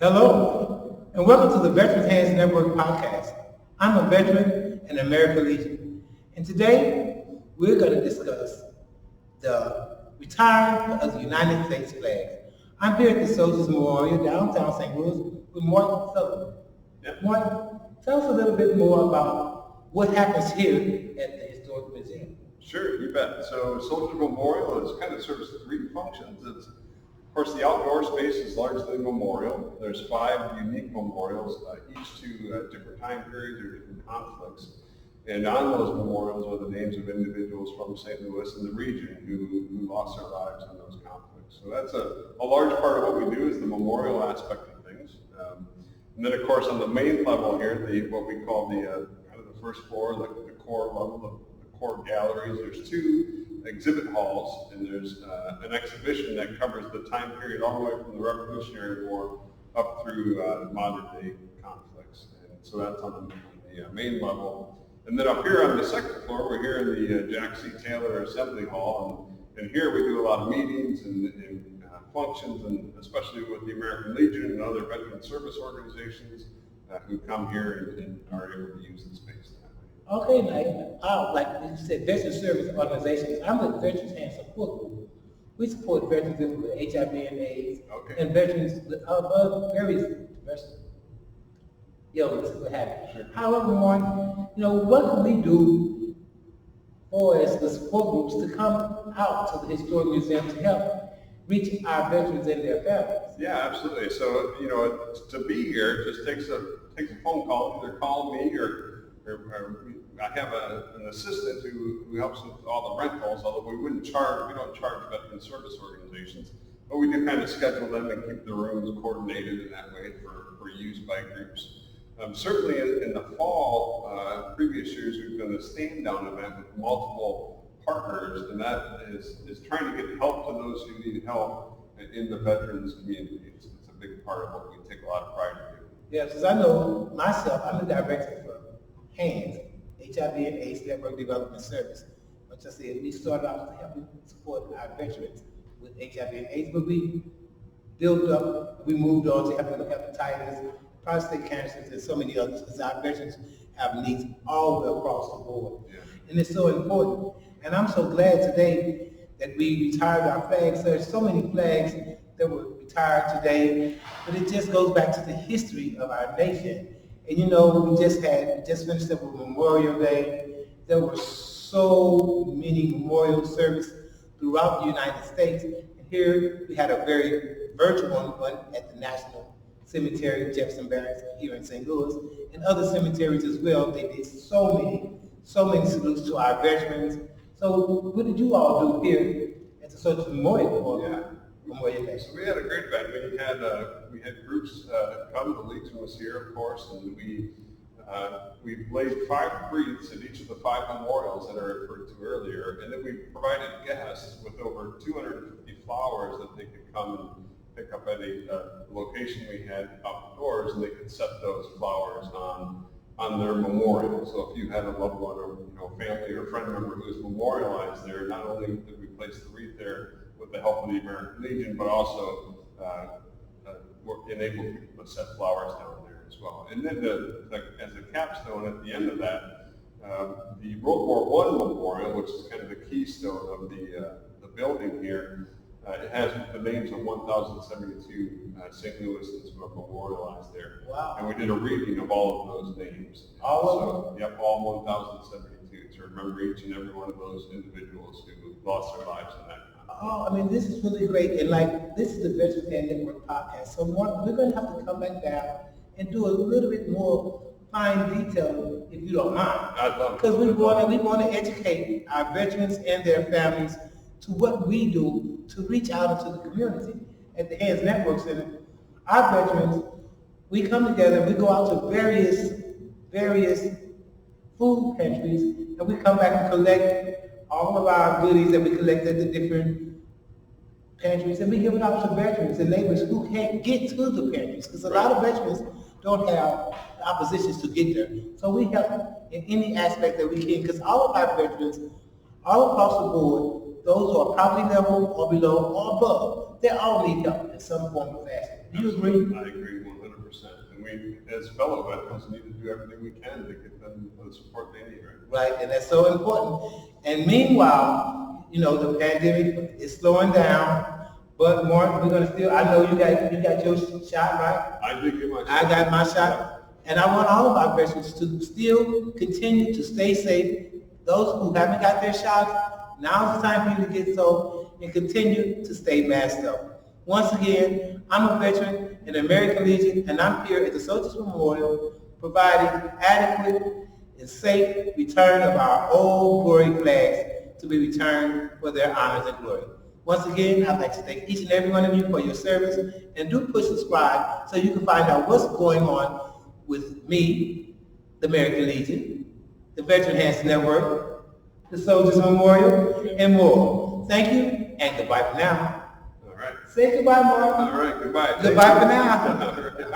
Hello, and welcome to the Veterans Hands Network podcast. I'm a veteran in the American Legion, and today we're going to discuss the retiring of the United States flag. I'm here at the Soldiers Memorial, downtown St. Louis, with Martin Sullivan. Martin, tell us a little bit more about what happens here at the Historic Museum. Sure, you bet. So Soldiers Memorial is kind of serves three functions. Of course, the outdoor space is largely memorial. There's 5 unique memorials, each to different time periods or different conflicts. And on those memorials are the names of individuals from St. Louis and the region who lost their lives in those conflicts. So that's a large part of what we do is the memorial aspect of things. And then, of course, on the main level here, what we call the kind of the first floor, the core level, the core galleries. There's 2 exhibit halls, and there's an exhibition that covers the time period all the way from the Revolutionary War up through modern day conflicts. And so that's on the main level. And then up here on the second floor, we're here in the Jack C. Taylor Assembly Hall, and here we do a lot of meetings and functions, and especially with the American Legion and other veteran service organizations who come here and are able to use the space that way. Okay, like you said, veteran service organizations. I'm with Veterans Hands Support Group. We support veterans with HIV and AIDS, and veterans with various illnesses, what have you. Sure. However, Martin, what can we do for as the support groups to come out to the Historic Museum to help reach our veterans and their families? Yeah, absolutely. So, to be here, it just takes a phone call. Either call me or I have an assistant who helps with all the rentals, although we don't charge veteran service organizations, but we do kind of schedule them and keep the rooms coordinated in that way for use by groups. Certainly in the fall, previous years, we've done a stand down event with multiple partners, and that is trying to get help to those who need help in the veterans community. It's a big part of what we take a lot of pride in. Yeah, because I know myself, I'm the director for HANDS, HIV and AIDS Network Development Service. Like I said, we started out to help support our veterans with HIV and AIDS, but we built up, we moved on to helping with hepatitis, prostate cancers, and so many others, because our veterans have needs all the way across the board. Yeah. And it's so important. And I'm so glad today that we retired our flags. There's so many flags that were retired today, but it just goes back to the history of our nation. And we just finished up with Memorial Day. There were so many memorial services throughout the United States. And here we had a very virtual one at the National Cemetery, Jefferson Barracks here in St. Louis, and other cemeteries as well. They did so many salutes to our veterans. So what did you all do here at the Soldiers Memorial? Memorial Day? So we had a great event. We had groups come. The Legion was here, of course, and we laid 5 wreaths at each of the 5 memorials that I referred to earlier, and then we provided guests with over 250 flowers that they could come and pick up at a location we had outdoors, and they could set those flowers on their memorial. So if you had a loved one or family or friend member who was memorialized there, not only did we place the wreath there with the help of the American Legion, but also enabled people to set flowers down there as well. And then as a capstone at the end of that, the World War I Memorial, which is kind of the keystone of the building here, it has the names of 1,072 St. Louisans who are memorialized there. Wow. And we did a reading of all of those names. All of them? Yep, all 1,072 to remember each and every one of those individuals who lost their lives in that conflict. Oh, this is really great. And this is the Veterans Hands Network podcast. So Mark, we're going to have to come back down and do a little bit more fine detail, if you don't mind. I'd love it. Because we want to educate our veterans and their families to what we do to reach out into the community at the Hands Network Center. Our veterans, we come together, we go out to various food pantries, and we come back and collect all of our goodies that we collect at the different pantries, and we give it out to veterans and neighbors who can't get to the pantries, because a lot of veterans don't have the oppositions to get there. So we help in any aspect that we can, because all of our veterans, all across the board, those who are poverty level or below or above, they all need help in some form or fashion. Do you agree? I agree 100%. we, as fellow veterans, need to do everything we can to get them the support they need, right? Right, and that's so important. And meanwhile, you know, the pandemic is slowing down, but Mark, we're gonna still, I know you got your shot, right? I did get my shot. I got my shot. And I want all of our veterans to still continue to stay safe. Those who haven't got their shots, now's the time for you to get so and continue to stay masked up. Once again, I'm a veteran in the American Legion, and I'm here at the Soldiers Memorial providing adequate and safe return of our old glory flags to be returned for their honors and glory. Once again, I'd like to thank each and every one of you for your service, and do push subscribe so you can find out what's going on with me, the American Legion, the Veteran Hands Network, the Soldiers Memorial, and more. Thank you, and goodbye for now. All right. Say goodbye, Mark. All right, goodbye. Goodbye for now.